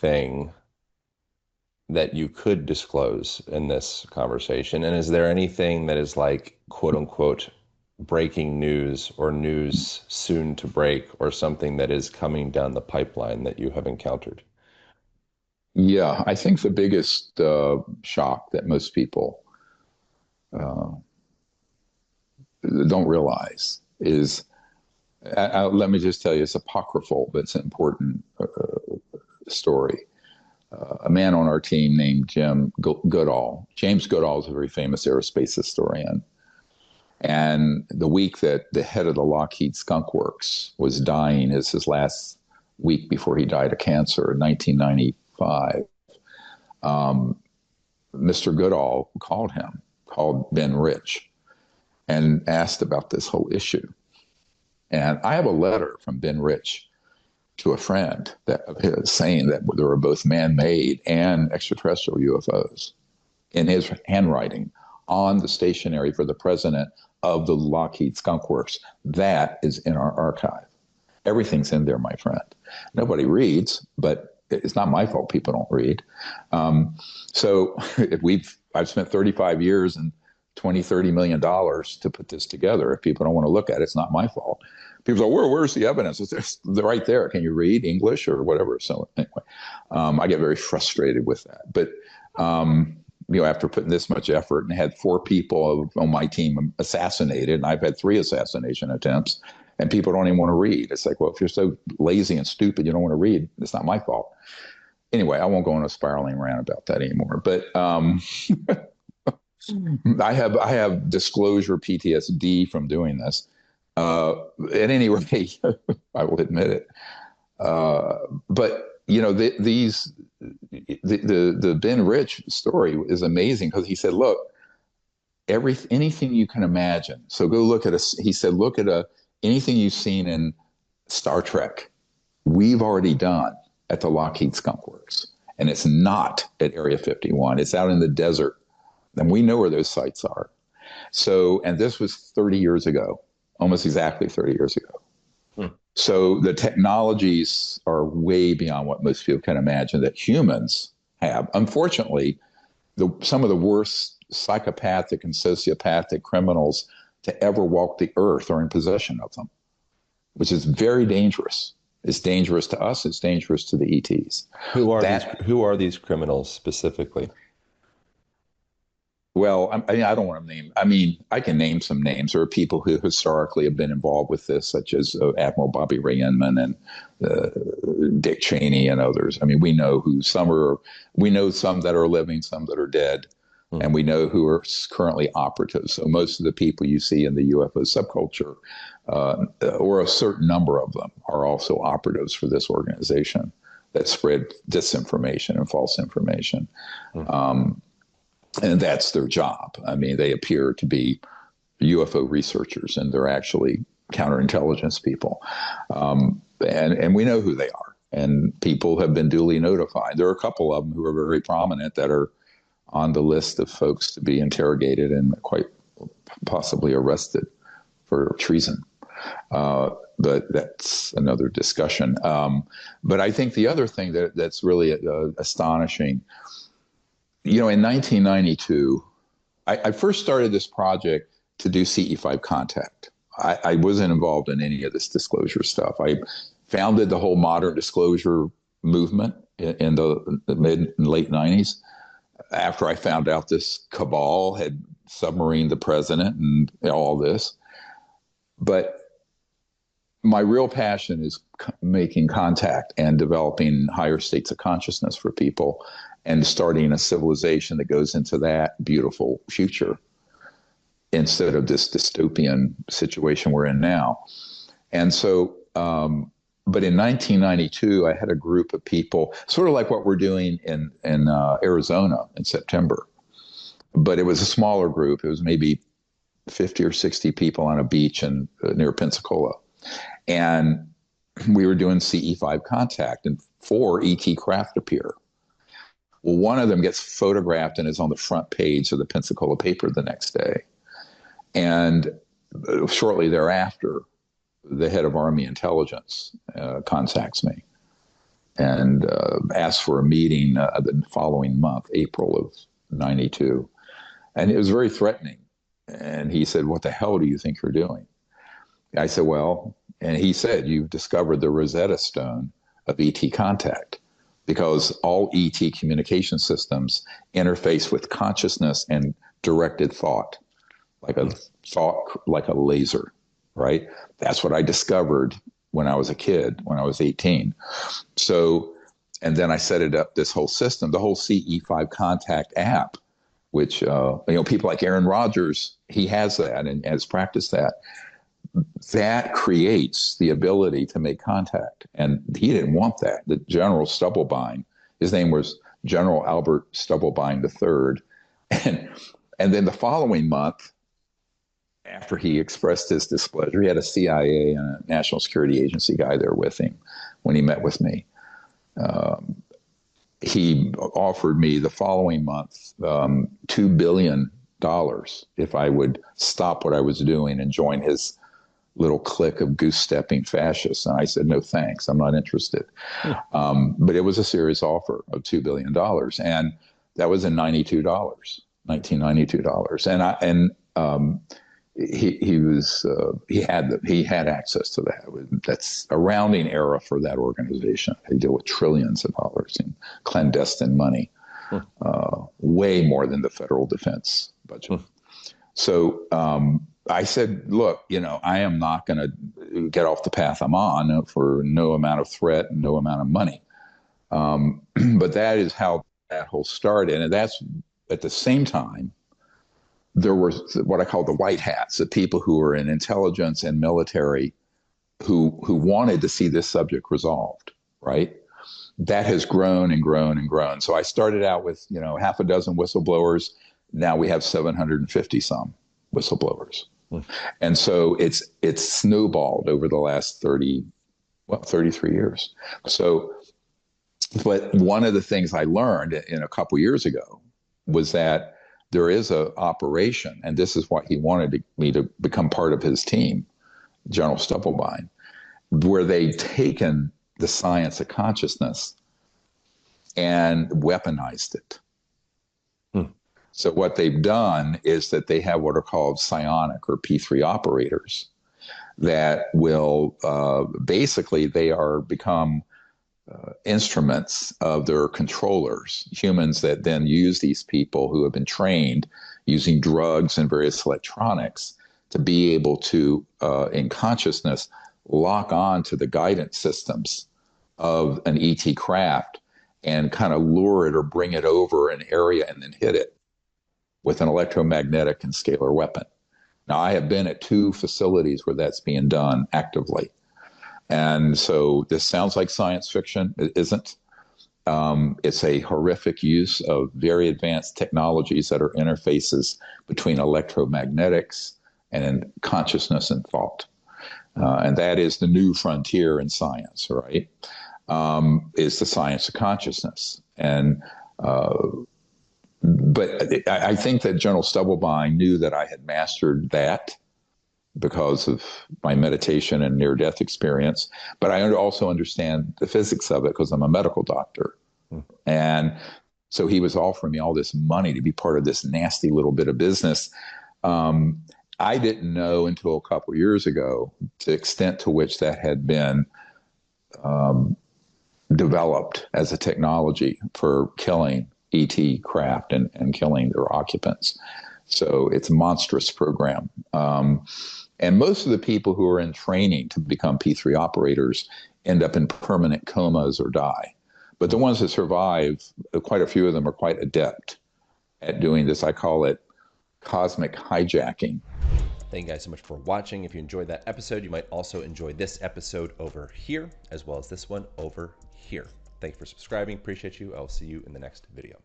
thing that you could disclose in this conversation? And is there anything that is like, quote unquote, breaking news or news soon to break or something that is coming down the pipeline that you have encountered? Yeah, I think the biggest shock that most people uh, don't realize is, let me just tell you, it's apocryphal, but it's an important story. A man on our team named Goodall. James Goodall is a very famous aerospace historian. And the week that the head of the Lockheed Skunk Works was dying, is his last week before he died of cancer in 1995, Mr. Goodall called Ben Rich, and asked about this whole issue. And I have a letter from Ben Rich to a friend of his saying that there were both man-made and extraterrestrial UFOs in his handwriting on the stationery for the president of the Lockheed Skunk Works. That is in our archive. Everything's in there, my friend. Nobody reads, but it's not my fault people don't read. So I've spent 35 years and 20, $30 million to put this together. If people don't want to look at it, it's not my fault. People say, where's the evidence? They're right there. Can you read English or whatever? So anyway, I get very frustrated with that. But, after putting this much effort and had 4 people on my team assassinated, and I've had 3 assassination attempts, and people don't even want to read. It's like, well, if you're so lazy and stupid, you don't want to read, it's not my fault. Anyway, I won't go on a spiraling rant about that anymore. But I have disclosure PTSD from doing this. At any rate, I will admit it. But the Ben Rich story is amazing because he said, look, anything you can imagine. So go look at he said, look at anything you've seen in Star Trek. We've already done at the Lockheed Skunk Works, and it's not at Area 51. It's out in the desert, and we know where those sites are. So, and this was 30 years ago, almost exactly 30 years ago. So the technologies are way beyond what most people can imagine that humans have. Unfortunately, some of the worst psychopathic and sociopathic criminals to ever walk the earth are in possession of them, which is very dangerous. It's dangerous to us. It's dangerous to the ETs. Who are these criminals specifically? Well, I don't want to name. I can name some names. There are people who historically have been involved with this, such as Admiral Bobby Ray Inman and Dick Cheney and others. We know we know some that are living, some that are dead, and we know who are currently operatives. So most of the people you see in the UFO subculture, or a certain number of them, are also operatives for this organization that spread disinformation and false information. And that's their job. They appear to be UFO researchers, and they're actually counterintelligence people. And we know who they are, and people have been duly notified. There are a couple of them who are very prominent that are on the list of folks to be interrogated and quite possibly arrested for treason. But that's another discussion. But I think the other thing that's really astonishing, in 1992, I first started this project to do CE5 contact. I wasn't involved in any of this disclosure stuff. I founded the whole modern disclosure movement in the mid and late 90s after I found out this cabal had submarined the president and all this. But my real passion is making contact and developing higher states of consciousness for people and starting a civilization that goes into that beautiful future instead of this dystopian situation we're in now. And so, but in 1992, I had a group of people, sort of like what we're doing in Arizona in September, but it was a smaller group. It was maybe 50 or 60 people on a beach near Pensacola. And we were doing CE5 contact, and 4 ET craft appear. Well, one of them gets photographed and is on the front page of the Pensacola paper the next day. And shortly thereafter, the head of Army intelligence contacts me and asked for a meeting the following month, April of '92. And it was very threatening. And he said, "What the hell do you think you're doing?" I said, "Well," and he said, "You've discovered the Rosetta Stone of ET contact, because all ET communication systems interface with consciousness and directed thought, like a laser, right? That's what I discovered when I was a kid, when I was 18. So, and then I set it up, this whole system, the whole CE5 contact app, which, people like Aaron Rodgers, he has that and has practiced that. That creates the ability to make contact. And he didn't want that. The General Stubblebine, his name was General Albert Stubblebine III. And then the following month, after he expressed his displeasure, he had a CIA and a National Security Agency guy there with him when he met with me. He offered me the following month $2 billion if I would stop what I was doing and join his little clique of goose-stepping fascists. And I said, "No, thanks. I'm not interested." But it was a serious offer of $2 billion. And that was in $1992. He had access to that. That's a rounding error for that organization. They deal with trillions of dollars in clandestine money, way more than the federal defense budget. So I said, "Look, I am not going to get off the path I'm on for no amount of threat and no amount of money." But that is how that whole started. And that's at the same time, there were what I call the white hats, the people who were in intelligence and military who wanted to see this subject resolved, right? That has grown and grown and grown. So I started out with, half a dozen whistleblowers. Now we have 750 some whistleblowers. And so it's snowballed over the last 33 years. So, but one of the things I learned in a couple years ago was that there is an operation, and this is why he wanted me to become part of his team, General Stubblebine, where they've taken the science of consciousness and weaponized it. So what they've done is that they have what are called psionic or P3 operators that will basically they are become instruments of their controllers, humans that then use these people who have been trained using drugs and various electronics to be able to, in consciousness, lock on to the guidance systems of an ET craft and kind of lure it or bring it over an area and then hit it with an electromagnetic and scalar weapon. Now, I have been at 2 facilities where that's being done actively. And so this sounds like science fiction. It isn't. It's a horrific use of very advanced technologies that are interfaces between electromagnetics and consciousness and thought. And that is the new frontier in science, right? Is the science of consciousness. And but I think that General Stubblebine knew that I had mastered that because of my meditation and near-death experience. But I also understand the physics of it because I'm a medical doctor. And so he was offering me all this money to be part of this nasty little bit of business. I didn't know until a couple of years ago the extent to which that had been developed as a technology for killing ET craft and killing their occupants. So it's a monstrous program. And most of the people who are in training to become P3 operators end up in permanent comas or die. But the ones that survive, quite a few of them are quite adept at doing this. I call it cosmic hijacking. Thank you guys so much for watching. If you enjoyed that episode, you might also enjoy this episode over here, as well as this one over here. Thank you for subscribing. Appreciate you. I'll see you in the next video.